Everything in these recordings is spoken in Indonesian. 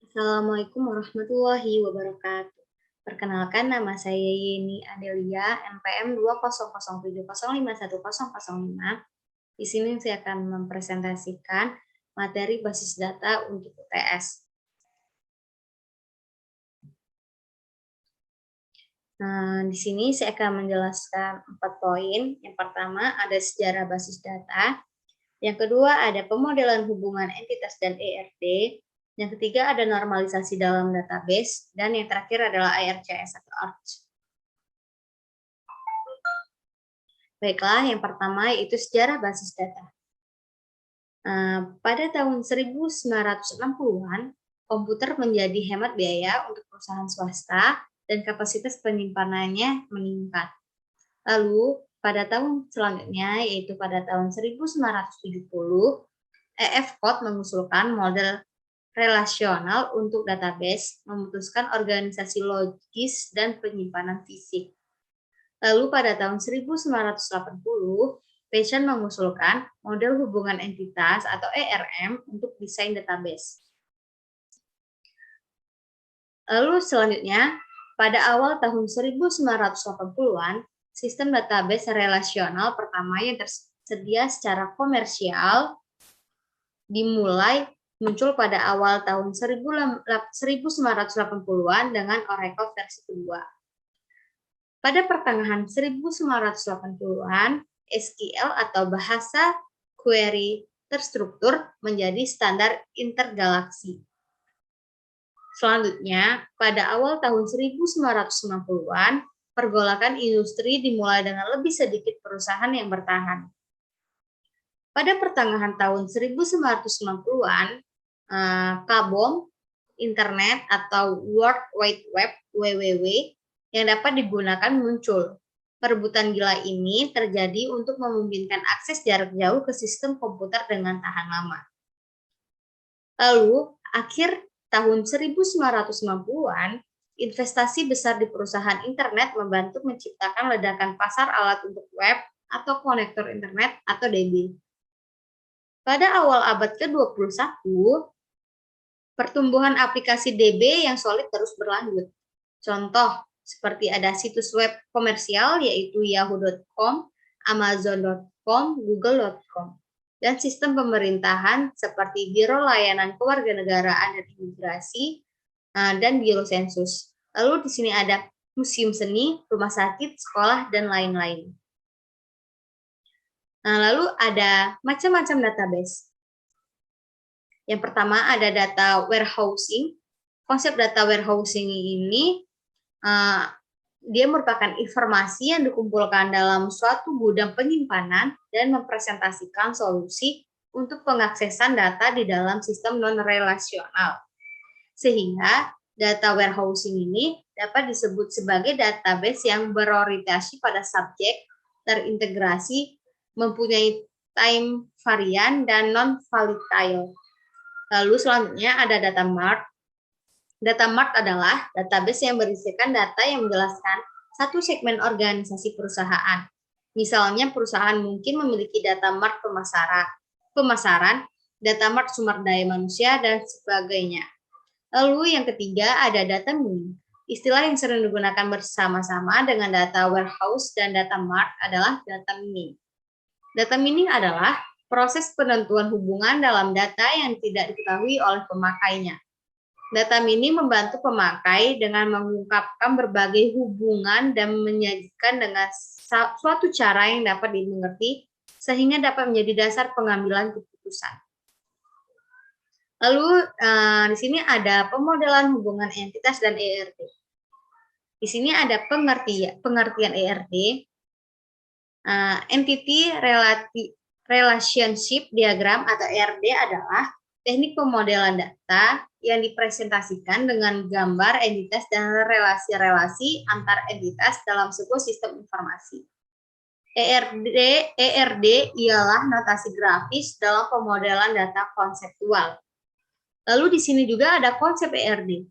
Assalamualaikum warahmatullahi wabarakatuh. Perkenalkan nama saya Yeni Adelia, NPM 2007051051005. Di sini saya akan mempresentasikan materi basis data untuk UTS. Nah, di sini saya akan menjelaskan 4 poin. Yang pertama ada sejarah basis data. Yang kedua ada pemodelan hubungan entitas dan ERD. Yang ketiga ada normalisasi dalam database. Dan yang terakhir adalah ARCS atau ARCH. Baiklah, yang pertama yaitu sejarah basis data. Pada tahun 1960-an, komputer menjadi hemat biaya untuk perusahaan swasta dan kapasitas penyimpanannya meningkat. Lalu, pada tahun selanjutnya, yaitu pada tahun 1970, EF Code mengusulkan model relasional untuk database, memutuskan organisasi logis dan penyimpanan fisik. Lalu pada tahun 1980, Passion mengusulkan model hubungan entitas atau ERM untuk desain database. Lalu selanjutnya, pada awal tahun 1980-an, sistem database relasional pertama yang tersedia secara komersial dimulai muncul pada awal tahun 1980-an dengan Oracle versi kedua. Pada pertengahan 1980-an, SQL atau bahasa query terstruktur menjadi standar intergalaksi. Selanjutnya, pada awal tahun 1990-an, pergolakan industri dimulai dengan lebih sedikit perusahaan yang bertahan. Pada pertengahan tahun 1990-an, KBOM, Internet atau World Wide Web (WWW) yang dapat digunakan muncul. Perebutan gila ini terjadi untuk memungkinkan akses jarak jauh ke sistem komputer dengan tahan lama. Lalu, akhir tahun 1990-an, investasi besar di perusahaan internet membantu menciptakan ledakan pasar alat untuk web atau konektor internet atau DB. Pada awal abad ke-21, pertumbuhan aplikasi DB yang solid terus berlanjut. Contoh, seperti ada situs web komersial yaitu yahoo.com, amazon.com, google.com, dan sistem pemerintahan seperti Biro Layanan Kewarganegaraan dan Imigrasi dan Biro Sensus. Lalu di sini ada museum seni, rumah sakit, sekolah, dan lain-lain. Nah, lalu ada macam-macam database. Yang pertama ada data warehousing. Konsep data warehousing ini dia merupakan informasi yang dikumpulkan dalam suatu gudang penyimpanan dan mempresentasikan solusi untuk pengaksesan data di dalam sistem non-relasional. Sehingga data warehousing ini dapat disebut sebagai database yang berorientasi pada subjek, terintegrasi, mempunyai time varian, dan non-volatile. Lalu selanjutnya ada data mart. Data mart adalah database yang berisikan data yang menjelaskan satu segmen organisasi perusahaan. Misalnya perusahaan mungkin memiliki data mart pemasaran, data mart sumber daya manusia, dan sebagainya. Lalu yang ketiga ada data mining. Istilah yang sering digunakan bersama-sama dengan data warehouse dan data mart adalah data mining. Data mining adalah proses penentuan hubungan dalam data yang tidak diketahui oleh pemakainya. Data mining membantu pemakai dengan mengungkapkan berbagai hubungan dan menyajikan dengan suatu cara yang dapat dimengerti sehingga dapat menjadi dasar pengambilan keputusan. Lalu di sini ada pemodelan hubungan entitas dan ERD. Di sini ada pengertian ERD. Entity Relationship Diagram atau ERD adalah teknik pemodelan data yang dipresentasikan dengan gambar entitas dan relasi-relasi antar entitas dalam sebuah sistem informasi. ERD ialah notasi grafis dalam pemodelan data konseptual. Lalu di sini juga ada konsep ERD.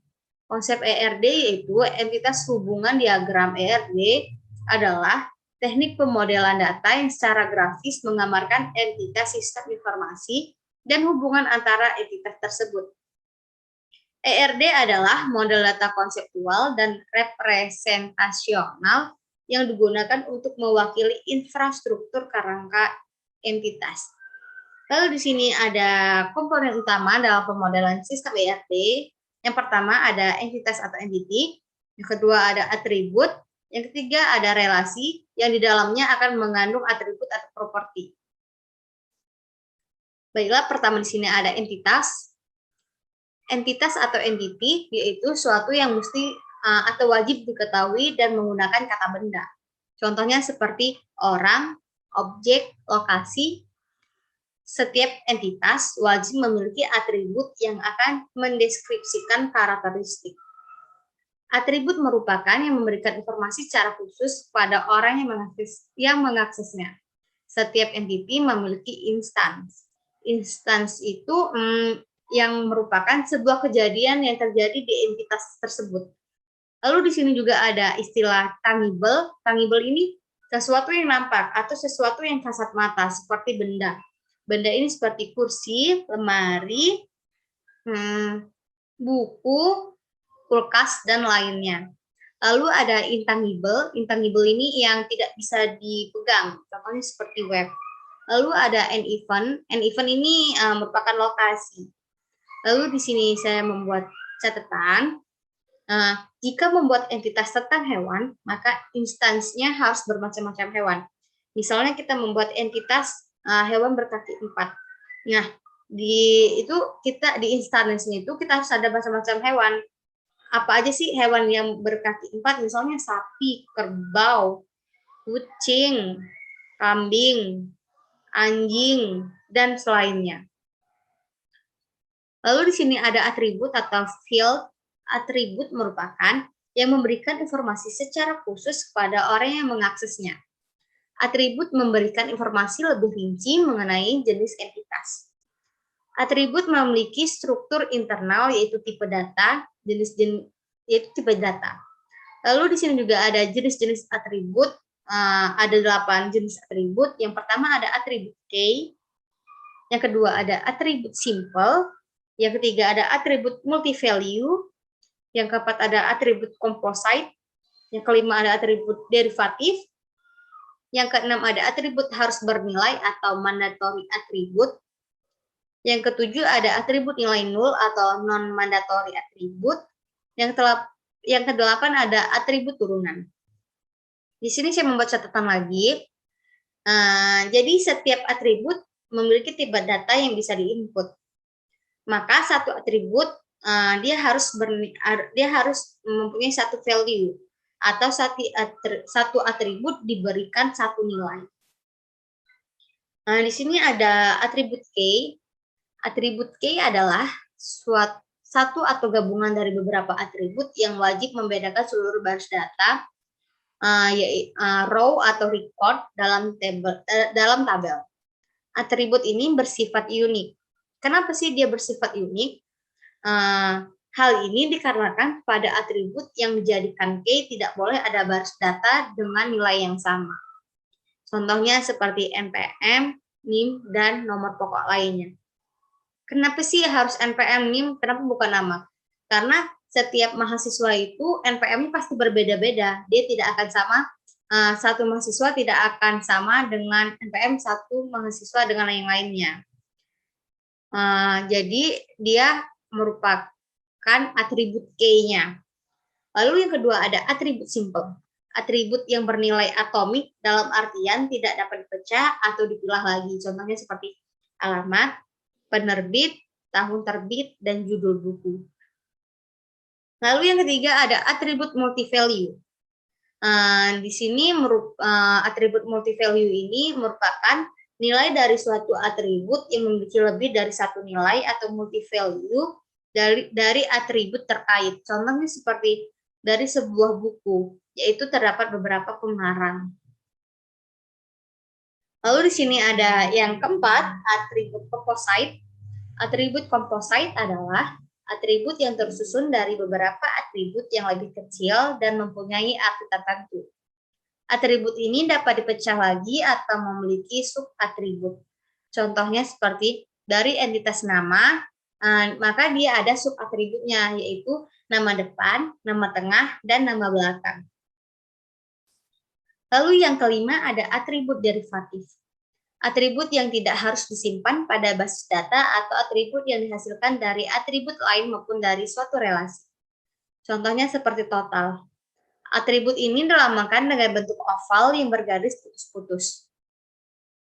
Konsep ERD yaitu entitas hubungan diagram ERD adalah teknik pemodelan data yang secara grafis menggambarkan entitas sistem informasi dan hubungan antara entitas tersebut. ERD adalah model data konseptual dan representasional yang digunakan untuk mewakili infrastruktur kerangka entitas. Lalu di sini ada komponen utama dalam pemodelan sistem ERD. Yang pertama ada entitas atau entity, yang kedua ada atribut, yang ketiga ada relasi yang di dalamnya akan mengandung atribut atau properti. Baiklah, pertama di sini ada entitas. Entitas atau entity yaitu suatu yang mesti atau wajib diketahui dan menggunakan kata benda. Contohnya seperti orang, objek, lokasi. Setiap entitas wajib memiliki atribut yang akan mendeskripsikan karakteristik. Atribut merupakan yang memberikan informasi secara khusus pada orang yang mengaksesnya. Setiap entity memiliki instance. Instance itu yang merupakan sebuah kejadian yang terjadi di entitas tersebut. Lalu di sini juga ada istilah tangible. Tangible ini sesuatu yang nampak atau sesuatu yang kasat mata seperti benda. Benda ini seperti kursi, lemari, buku, kulkas, dan lainnya. Lalu ada intangible. Intangible ini yang tidak bisa dipegang, contohnya seperti web. Lalu ada an event. An event ini merupakan lokasi. Lalu di sini saya membuat catatan. Jika membuat entitas tentang hewan, maka instansinya harus bermacam-macam hewan. Misalnya kita membuat entitas hewan berkaki 4. Nah, di instansinya itu kita harus ada macam-macam hewan. Apa aja sih hewan yang berkaki 4? Misalnya sapi, kerbau, kucing, kambing, anjing, dan selainnya. Lalu di sini ada atribut atau field. Atribut merupakan yang memberikan informasi secara khusus kepada orang yang mengaksesnya. Atribut memberikan informasi lebih rinci mengenai jenis entitas. Atribut memiliki struktur internal yaitu tipe data, yaitu tipe data. Lalu di sini juga ada jenis-jenis atribut, ada 8 jenis atribut. Yang pertama ada atribut key, yang kedua ada atribut simple, yang ketiga ada atribut multi-value, yang keempat ada atribut composite, yang kelima ada atribut derivatif, yang keenam ada atribut harus bernilai atau mandatory atribut. Yang ketujuh ada atribut nilai nol atau non-mandatory atribut. Yang kedelapan ada atribut turunan. Di sini saya membuat catatan lagi. Jadi setiap atribut memiliki tipe data yang bisa diinput. Maka satu atribut dia harus mempunyai satu value. Atau satu atribut diberikan satu nilai. Di sini ada atribut key. Atribut key adalah satu atau gabungan dari beberapa atribut yang wajib membedakan seluruh baris data, row atau record dalam tabel. Atribut ini bersifat unik. Kenapa sih dia bersifat unik? Hal ini dikarenakan pada atribut yang dijadikan key tidak boleh ada baris data dengan nilai yang sama. Contohnya seperti NPM, NIM, dan nomor pokok lainnya. Kenapa sih harus NPM, NIM? Kenapa bukan nama? Karena setiap mahasiswa itu NPM-nya pasti berbeda-beda. Dia tidak akan sama, satu mahasiswa tidak akan sama dengan NPM satu mahasiswa dengan yang lainnya. Jadi dia merupakan atribut key-nya. Lalu yang kedua ada atribut simple. Atribut yang bernilai atomik dalam artian tidak dapat dipecah atau dipilah lagi. Contohnya seperti alamat, penerbit, tahun terbit, dan judul buku. Lalu yang ketiga ada atribut multi-value. Di sini atribut multi-value ini merupakan nilai dari suatu atribut yang memiliki lebih dari satu nilai atau multi-value dari atribut terkait. Contohnya seperti dari sebuah buku, yaitu terdapat beberapa pengarang. Lalu di sini ada yang keempat, atribut composite. Atribut composite adalah atribut yang tersusun dari beberapa atribut yang lebih kecil dan mempunyai arti tertentu. Atribut ini dapat dipecah lagi atau memiliki sub-atribut. Contohnya seperti dari entitas nama, maka dia ada sub atributnya, yaitu nama depan, nama tengah, dan nama belakang. Lalu yang kelima ada atribut derivatif. Atribut yang tidak harus disimpan pada basis data atau atribut yang dihasilkan dari atribut lain maupun dari suatu relasi. Contohnya seperti total. Atribut ini dilambangkan dengan bentuk oval yang bergaris putus-putus.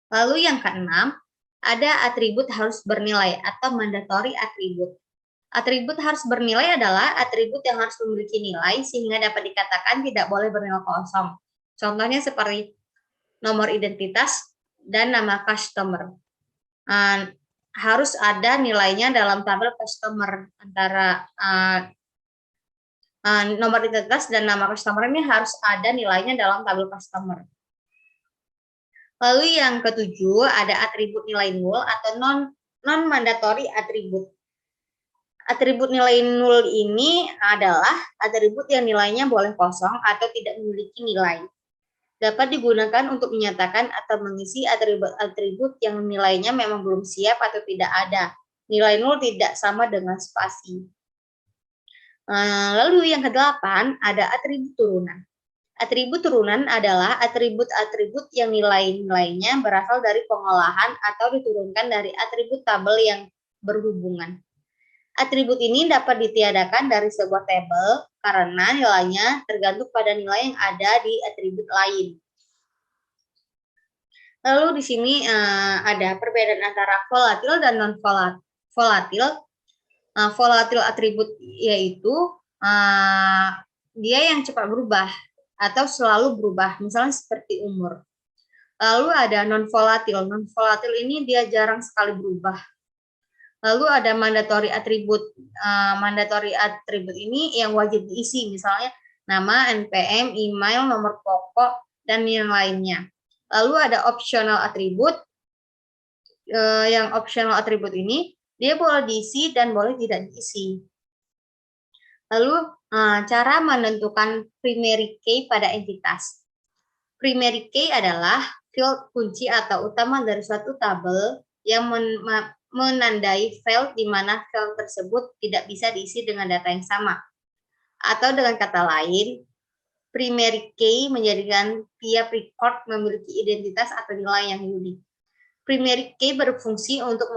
Lalu yang keenam, ada atribut harus bernilai atau mandatory atribut. Atribut harus bernilai adalah atribut yang harus memiliki nilai sehingga dapat dikatakan tidak boleh bernilai kosong. Contohnya seperti nomor identitas dan nama customer. Harus ada nilainya dalam tabel customer antara nomor identitas dan nama customer ini harus ada nilainya dalam tabel customer. Lalu yang ketujuh ada atribut nilai nul atau non-mandatory atribut. Atribut nilai nul ini adalah atribut yang nilainya boleh kosong atau tidak memiliki nilai. Dapat digunakan untuk menyatakan atau mengisi atribut-atribut yang nilainya memang belum siap atau tidak ada. Nilai nul tidak sama dengan spasi. Lalu yang kedelapan ada atribut turunan. Atribut turunan adalah atribut-atribut yang nilai-nilainya berasal dari pengolahan atau diturunkan dari atribut tabel yang berhubungan. Atribut ini dapat ditiadakan dari sebuah tabel karena nilainya tergantung pada nilai yang ada di atribut lain. Lalu di sini ada perbedaan antara volatil dan non-volatil. Volatil atribut yaitu dia yang cepat berubah atau selalu berubah, misalnya seperti umur. Lalu ada non-volatil. Non-volatil ini dia jarang sekali berubah. Lalu ada mandatory atribut. Mandatory atribut ini yang wajib diisi, misalnya nama, NPM, email, nomor pokok, dan yang lainnya. Lalu ada optional atribut. Yang optional atribut ini dia boleh diisi dan boleh tidak diisi. Lalu cara menentukan primary key pada entitas. Primary key adalah field kunci atau utama dari suatu tabel yang menandai file di mana file tersebut tidak bisa diisi dengan data yang sama. Atau dengan kata lain, primary key menjadikan tiap record memiliki identitas atau nilai yang unik. Primary key berfungsi untuk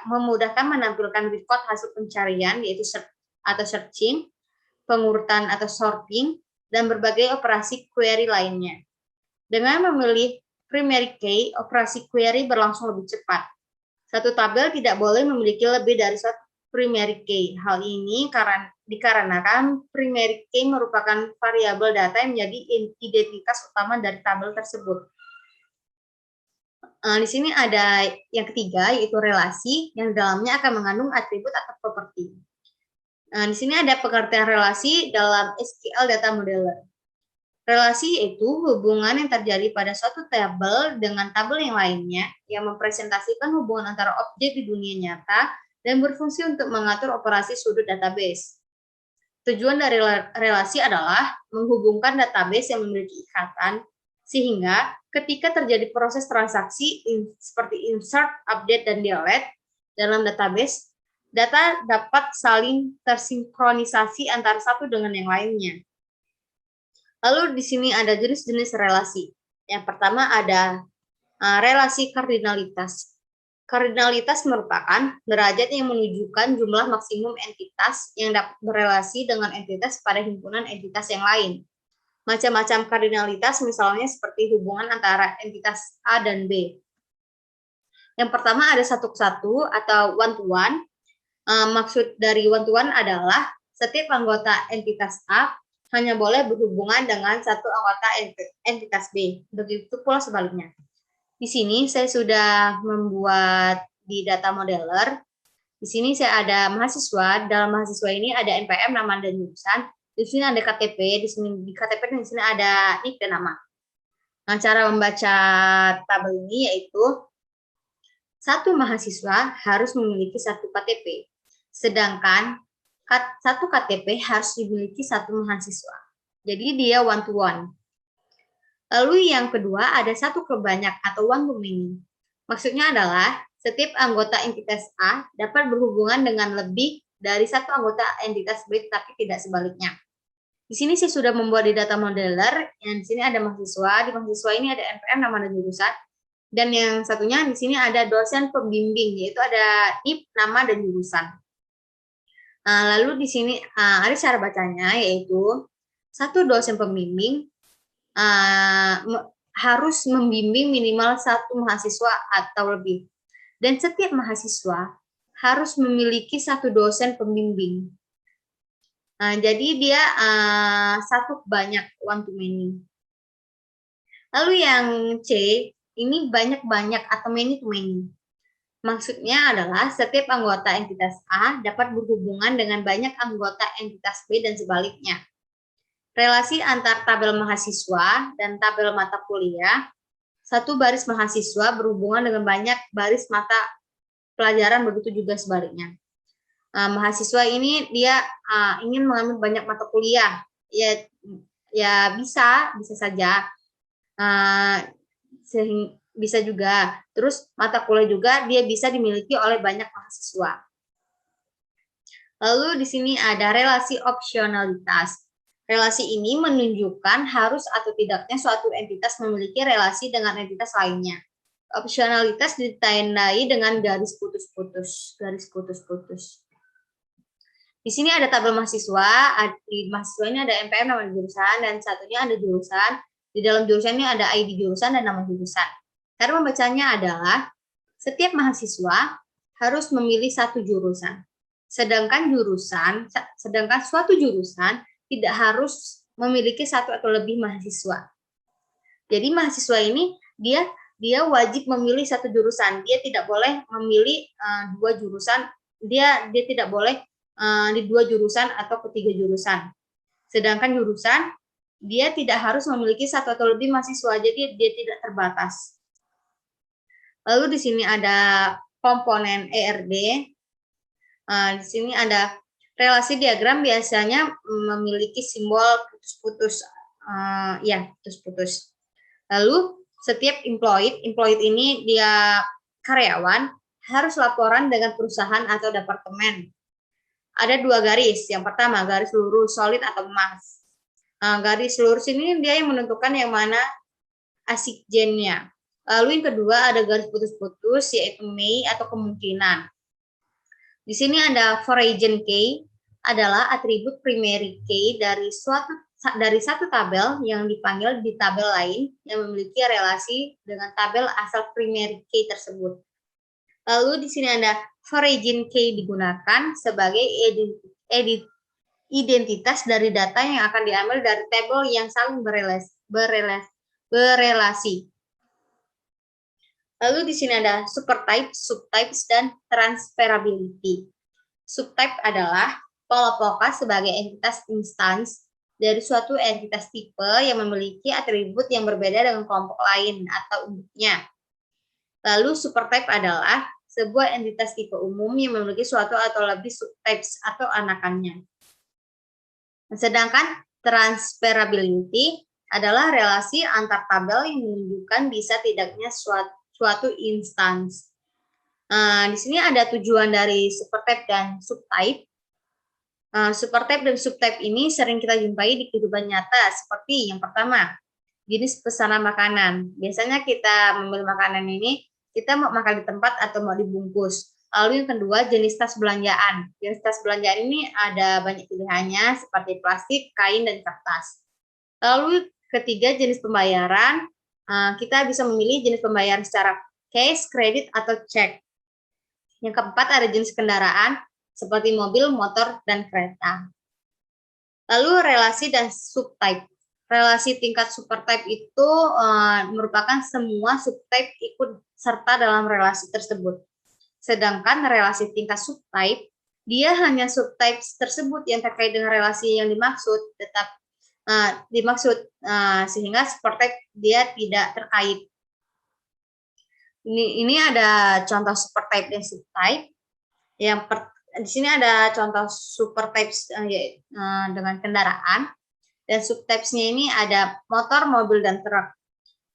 memudahkan menampilkan record hasil pencarian, yaitu searching, pengurutan atau sorting, dan berbagai operasi query lainnya. Dengan memilih primary key, operasi query berlangsung lebih cepat. Satu tabel tidak boleh memiliki lebih dari satu primary key. Hal ini dikarenakan primary key merupakan variabel data yang menjadi identitas utama dari tabel tersebut. Di sini ada yang ketiga, yaitu relasi, yang dalamnya akan mengandung atribut atau properti. Di sini ada pengertian relasi dalam SQL Data Modeler. Relasi yaitu hubungan yang terjadi pada suatu tabel dengan tabel yang lainnya yang mempresentasikan hubungan antara objek di dunia nyata dan berfungsi untuk mengatur operasi sudut database. Tujuan dari relasi adalah menghubungkan database yang memiliki ikatan sehingga ketika terjadi proses transaksi seperti insert, update, dan delete dalam database, data dapat saling tersinkronisasi antara satu dengan yang lainnya. Lalu di sini ada jenis-jenis relasi. Yang pertama ada relasi kardinalitas. Kardinalitas merupakan derajat yang menunjukkan jumlah maksimum entitas yang dapat berelasi dengan entitas pada himpunan entitas yang lain. Macam-macam kardinalitas misalnya seperti hubungan antara entitas A dan B. Yang pertama ada satu-satu atau one-to-one. Maksud dari one-to-one adalah setiap anggota entitas A hanya boleh berhubungan dengan satu anggota entitas B. Begitu pula sebaliknya. Di sini saya sudah membuat di data modeler. Di sini saya ada mahasiswa. Dalam mahasiswa ini ada NPM, nama dan jurusan. Di sini ada KTP. Di sini di KTP dan di sini ada NIK dan nama. Nah, cara membaca tabel ini yaitu satu mahasiswa harus memiliki satu KTP. Sedangkan satu KTP harus dimiliki satu mahasiswa. Jadi dia one to one. Lalu yang kedua ada satu ke banyak atau one to many. Maksudnya adalah setiap anggota entitas A dapat berhubungan dengan lebih dari satu anggota entitas B, tapi tidak sebaliknya. Di sini saya sudah membuat di data modeler, yang di sini ada mahasiswa, di mahasiswa ini ada NPM, nama dan jurusan, dan yang satunya di sini ada dosen pembimbing, yaitu ada NIP, nama dan jurusan. Lalu di sini ada cara bacanya, yaitu satu dosen pembimbing harus membimbing minimal satu mahasiswa atau lebih. Dan setiap mahasiswa harus memiliki satu dosen pembimbing. Jadi dia satu banyak, one to many. Lalu yang C, ini banyak-banyak atau many to many. Maksudnya adalah setiap anggota entitas A dapat berhubungan dengan banyak anggota entitas B dan sebaliknya. Relasi antar tabel mahasiswa dan tabel mata kuliah, satu baris mahasiswa berhubungan dengan banyak baris mata pelajaran, begitu juga sebaliknya. Mahasiswa ini dia ingin mengambil banyak mata kuliah, ya bisa saja, bisa juga. Terus mata kuliah juga dia bisa dimiliki oleh banyak mahasiswa. Lalu di sini ada relasi opsionalitas. Relasi ini menunjukkan harus atau tidaknya suatu entitas memiliki relasi dengan entitas lainnya. Opsionalitas ditandai dengan garis putus-putus. Di sini ada tabel mahasiswa. Di mahasiswa ini ada NPM, nama jurusan, dan satunya ada jurusan. Di dalam jurusan ini ada ID jurusan dan nama jurusan. Cara membacanya adalah setiap mahasiswa harus memilih satu jurusan. Sedangkan suatu jurusan tidak harus memiliki satu atau lebih mahasiswa. Jadi mahasiswa ini dia wajib memilih satu jurusan. Dia tidak boleh memilih dua jurusan. Dia tidak boleh di dua jurusan atau ketiga jurusan. Sedangkan jurusan dia tidak harus memiliki satu atau lebih mahasiswa. Jadi dia tidak terbatas. Lalu di sini ada komponen ERD. Di sini ada relasi diagram biasanya memiliki simbol putus-putus, putus-putus. Lalu setiap employed ini dia karyawan harus laporan dengan perusahaan atau departemen. Ada dua garis. Yang pertama garis lurus solid atau emas. Garis lurus ini dia yang menentukan yang mana asikgennya. Lalu yang kedua ada garis putus-putus, yaitu may atau kemungkinan. Di sini ada foreign key adalah atribut primary key dari satu tabel yang dipanggil di tabel lain yang memiliki relasi dengan tabel asal primary key tersebut. Lalu di sini ada foreign key digunakan sebagai identitas dari data yang akan diambil dari tabel yang saling berelasi. Lalu di sini ada supertype, subtypes, dan transferability. Subtype adalah pelopokkan sebagai entitas instans dari suatu entitas tipe yang memiliki atribut yang berbeda dengan kelompok lain atau induknya. Lalu supertype adalah sebuah entitas tipe umum yang memiliki suatu atau lebih subtypes atau anakannya. Sedangkan transferability adalah relasi antar tabel yang menunjukkan bisa tidaknya suatu instans. Di sini ada tujuan dari supertype dan subtype. Supertype dan subtype ini sering kita jumpai di kehidupan nyata, seperti yang pertama, jenis pesanan makanan. Biasanya kita membeli makanan ini, kita mau makan di tempat atau mau dibungkus. Lalu yang kedua, jenis tas belanjaan. Jenis tas belanjaan ini ada banyak pilihannya, seperti plastik, kain, dan kertas. Lalu ketiga, jenis pembayaran. Kita bisa memilih jenis pembayaran secara cash, kredit, atau cek. Yang keempat ada jenis kendaraan seperti mobil, motor, dan kereta. Lalu relasi dan subtype. Relasi tingkat supertype itu merupakan semua subtype ikut serta dalam relasi tersebut. Sedangkan relasi tingkat subtype, dia hanya subtype tersebut yang terkait dengan relasi yang dimaksud, sehingga supertype dia tidak terkait. Ini ada contoh supertype dan subtype. Di sini ada contoh supertype dengan kendaraan, dan subtypes-nya ini ada motor, mobil, dan truk.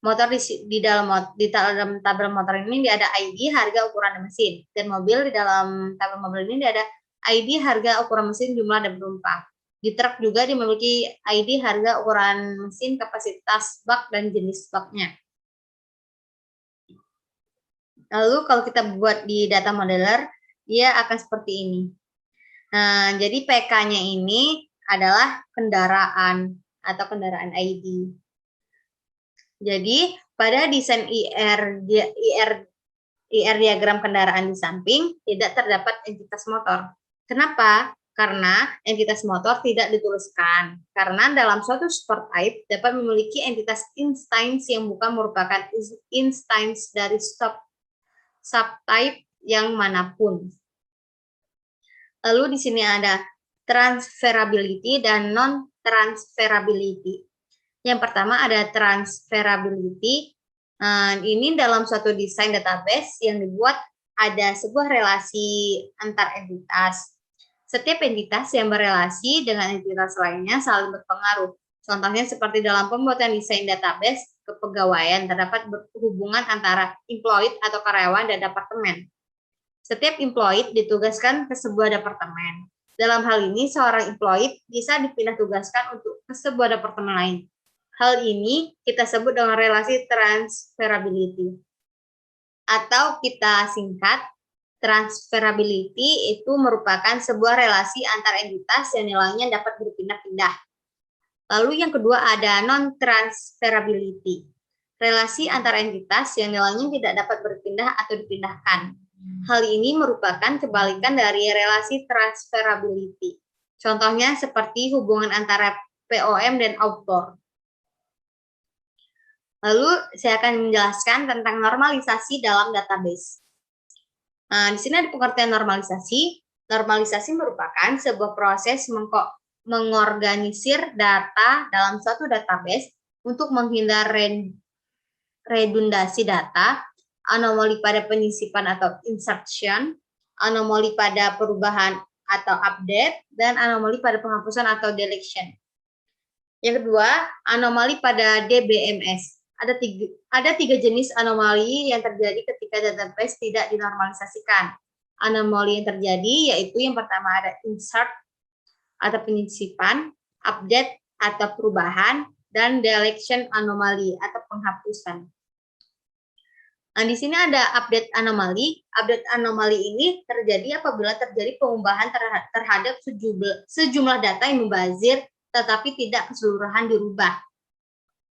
Motor di dalam tabel motor ini ada ID, harga, ukuran, dan mesin. Dan mobil di dalam tabel mobil ini ada ID, harga, ukuran mesin, jumlah, dan penumpang. Di truk juga dimiliki ID, harga, ukuran mesin, kapasitas bak, dan jenis baknya. Lalu kalau kita buat di data modeler, dia akan seperti ini. Nah, jadi PK-nya ini adalah kendaraan atau kendaraan ID. Jadi pada desain IR diagram kendaraan di samping tidak terdapat entitas motor. Kenapa? Karena entitas motor tidak dituliskan. Karena dalam suatu supertype dapat memiliki entitas instance yang bukan merupakan instance dari subtype yang manapun. Lalu di sini ada transferability dan non-transferability. Yang pertama ada transferability. Ini dalam suatu desain database yang dibuat ada sebuah relasi antar entitas. Setiap entitas yang berelasi dengan entitas lainnya saling berpengaruh. Contohnya seperti dalam pembuatan desain database kepegawaian terdapat hubungan antara employee atau karyawan dan departemen. Setiap employee ditugaskan ke sebuah departemen. Dalam hal ini, seorang employee bisa dipindah tugaskan untuk ke sebuah departemen lain. Hal ini kita sebut dengan relasi transferability. Atau kita singkat, transferability itu merupakan sebuah relasi antar entitas yang nilainya dapat berpindah-pindah. Lalu yang kedua ada non-transferability. Relasi antar entitas yang nilainya tidak dapat berpindah atau dipindahkan. Hal ini merupakan kebalikan dari relasi transferability. Contohnya seperti hubungan antara POM dan author. Lalu saya akan menjelaskan tentang normalisasi dalam database. Nah, di sini ada pengertian normalisasi. Normalisasi merupakan sebuah proses mengorganisir data dalam suatu database untuk menghindar redundasi data, anomali pada penyisipan atau insertion, anomali pada perubahan atau update, dan anomali pada penghapusan atau deletion. Yang kedua, anomali pada DBMS. Ada tiga jenis anomali yang terjadi ketika database tidak dinormalisasikan. Anomali yang terjadi yaitu yang pertama ada insert atau penyisipan, update atau perubahan, dan deletion anomali atau penghapusan. Nah, di sini ada update anomali. Update anomali ini terjadi apabila terjadi pengubahan terhadap sejumlah data yang mubazir tetapi tidak keseluruhan dirubah.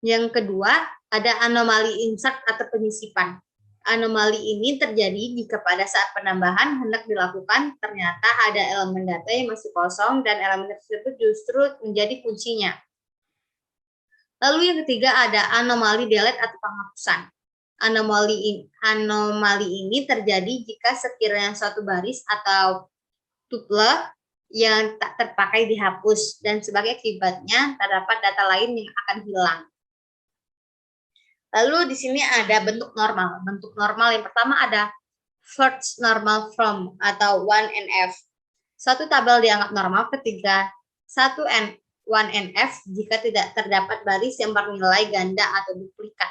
Yang kedua, ada anomali insert atau penyisipan. Anomali ini terjadi jika pada saat penambahan hendak dilakukan, ternyata ada elemen data yang masih kosong dan elemen tersebut justru menjadi kuncinya. Lalu yang ketiga ada anomali delete atau penghapusan. Anomali ini terjadi jika sekiranya suatu baris atau tuple yang tak terpakai dihapus dan sebagai akibatnya terdapat data lain yang akan hilang. Lalu di sini ada bentuk normal. Bentuk normal yang pertama ada first normal from atau 1NF. Suatu tabel dianggap normal ketika 1NF jika tidak terdapat baris yang bernilai ganda atau duplikat.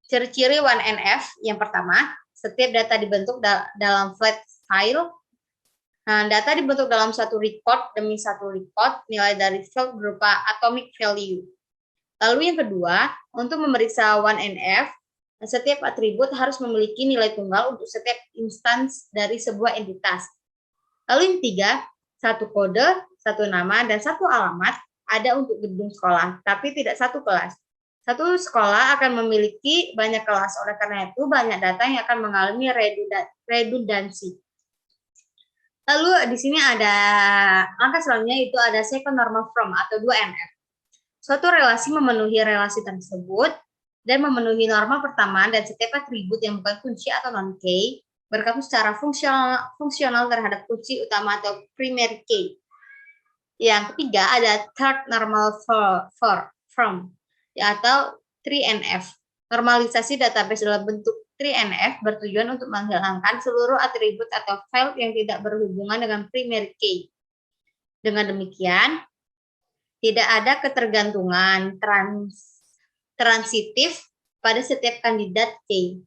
Ciri-ciri 1NF yang pertama, setiap data dibentuk dalam flat file. Nah, data dibentuk dalam satu record demi satu record, nilai dari field berupa atomic value. Lalu yang kedua, untuk memeriksa 1NF, setiap atribut harus memiliki nilai tunggal untuk setiap instance dari sebuah entitas. Lalu yang ketiga, satu kode, satu nama, dan satu alamat ada untuk gedung sekolah, tapi tidak satu kelas. Satu sekolah akan memiliki banyak kelas, oleh karena itu banyak data yang akan mengalami redundansi. Lalu di sini ada langkah selanjutnya itu ada second normal from atau 2NF. Suatu relasi memenuhi relasi tersebut dan memenuhi norma pertama dan setiap atribut yang bukan kunci atau non-key bergabung secara fungsional terhadap kunci utama atau primary key. Yang ketiga ada third normal from atau 3NF. Normalisasi database dalam bentuk 3NF bertujuan untuk menghilangkan seluruh atribut atau file yang tidak berhubungan dengan primary key. Dengan demikian, tidak ada ketergantungan transitif pada setiap kandidat K.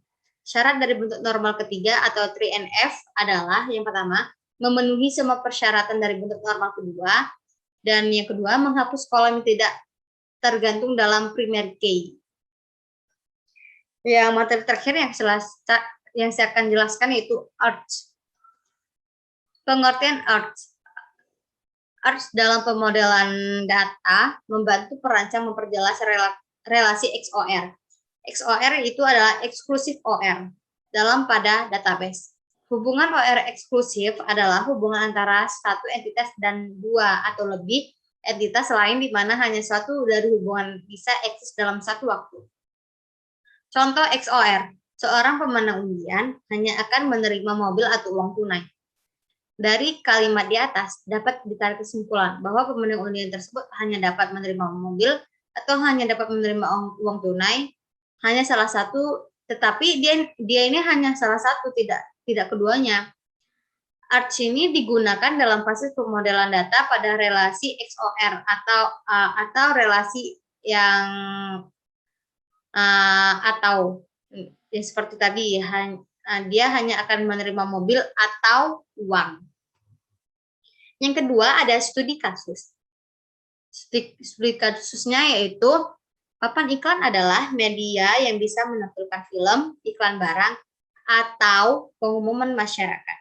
Syarat dari bentuk normal ketiga atau 3NF adalah yang pertama, memenuhi semua persyaratan dari bentuk normal kedua, dan yang kedua, menghapus kolom yang tidak tergantung dalam primer K. Yang materi terakhir yang saya akan jelaskan yaitu arch. Pengertian arch. Arch dalam pemodelan data membantu perancang memperjelas relasi XOR. XOR itu adalah eksklusif OR dalam pada database. Hubungan OR eksklusif adalah hubungan antara satu entitas dan dua atau lebih entitas lain di mana hanya satu dari hubungan bisa eksis dalam satu waktu. Contoh XOR, seorang pemenang undian hanya akan menerima mobil atau uang tunai. Dari kalimat di atas dapat ditarik kesimpulan bahwa pemenang undian tersebut hanya dapat menerima mobil atau hanya dapat menerima uang tunai, hanya salah satu, tetapi dia ini hanya salah satu, tidak keduanya. Arch ini digunakan dalam proses pemodelan data pada relasi XOR atau relasi yang atau ya seperti tadi dia hanya akan menerima mobil atau uang. Yang kedua ada studi kasus. Studi kasusnya yaitu papan iklan adalah media yang bisa menampilkan film, iklan barang, atau pengumuman masyarakat.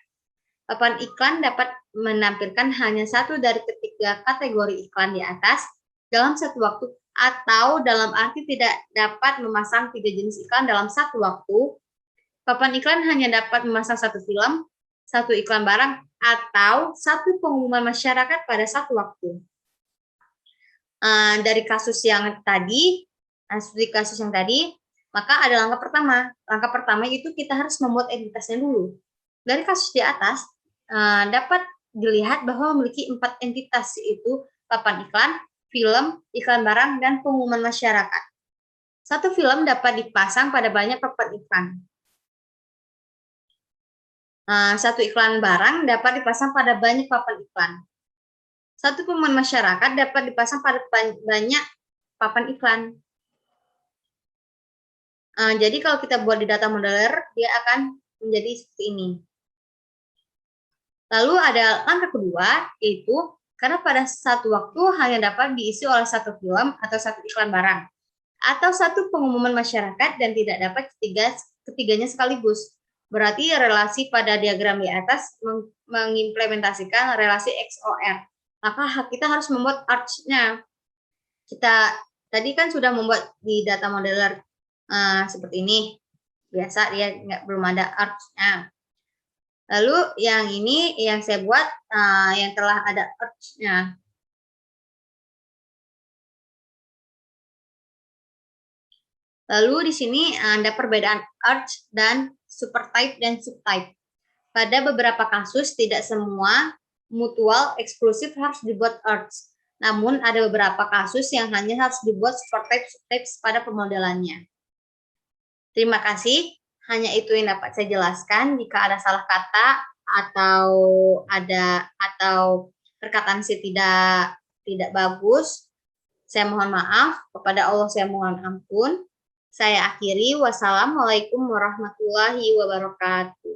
Papan iklan dapat menampilkan hanya satu dari ketiga kategori iklan di atas dalam satu waktu, atau dalam arti tidak dapat memasang 3 jenis iklan dalam satu waktu. Papan iklan hanya dapat memasang satu film, satu iklan barang, atau satu pengumuman masyarakat pada satu waktu. Dari kasus yang tadi, studi kasus yang tadi, maka ada langkah pertama. Langkah pertama itu kita harus membuat entitasnya dulu. Dari kasus di atas, dapat dilihat bahwa memiliki 4 entitas, yaitu papan iklan, film, iklan barang, dan pengumuman masyarakat. Satu film dapat dipasang pada banyak papan iklan. Satu iklan barang dapat dipasang pada banyak papan iklan. Satu pengumuman masyarakat dapat dipasang pada banyak papan iklan. Jadi kalau kita buat di data modeler, dia akan menjadi seperti ini. Lalu ada langkah kedua, yaitu karena pada satu waktu hanya dapat diisi oleh satu film atau satu iklan barang, atau satu pengumuman masyarakat dan tidak dapat ketiganya sekaligus. Berarti relasi pada diagram di atas mengimplementasikan relasi XOR. Maka kita harus membuat arch-nya. Kita tadi kan sudah membuat di data modeler seperti ini. Biasa dia belum ada arch-nya. Lalu yang ini yang saya buat yang telah ada arch-nya. Lalu di sini ada perbedaan arch dan supertype dan subtype. Pada beberapa kasus tidak semua mutual eksklusif harus dibuat arch. Namun ada beberapa kasus yang hanya harus dibuat supertype subtype pada pemodelannya. Terima kasih. Hanya itu yang dapat saya jelaskan. Jika ada salah kata atau perkataan saya tidak bagus, saya mohon maaf. Kepada Allah saya mohon ampun. Saya akhiri. Wassalamualaikum warahmatullahi wabarakatuh.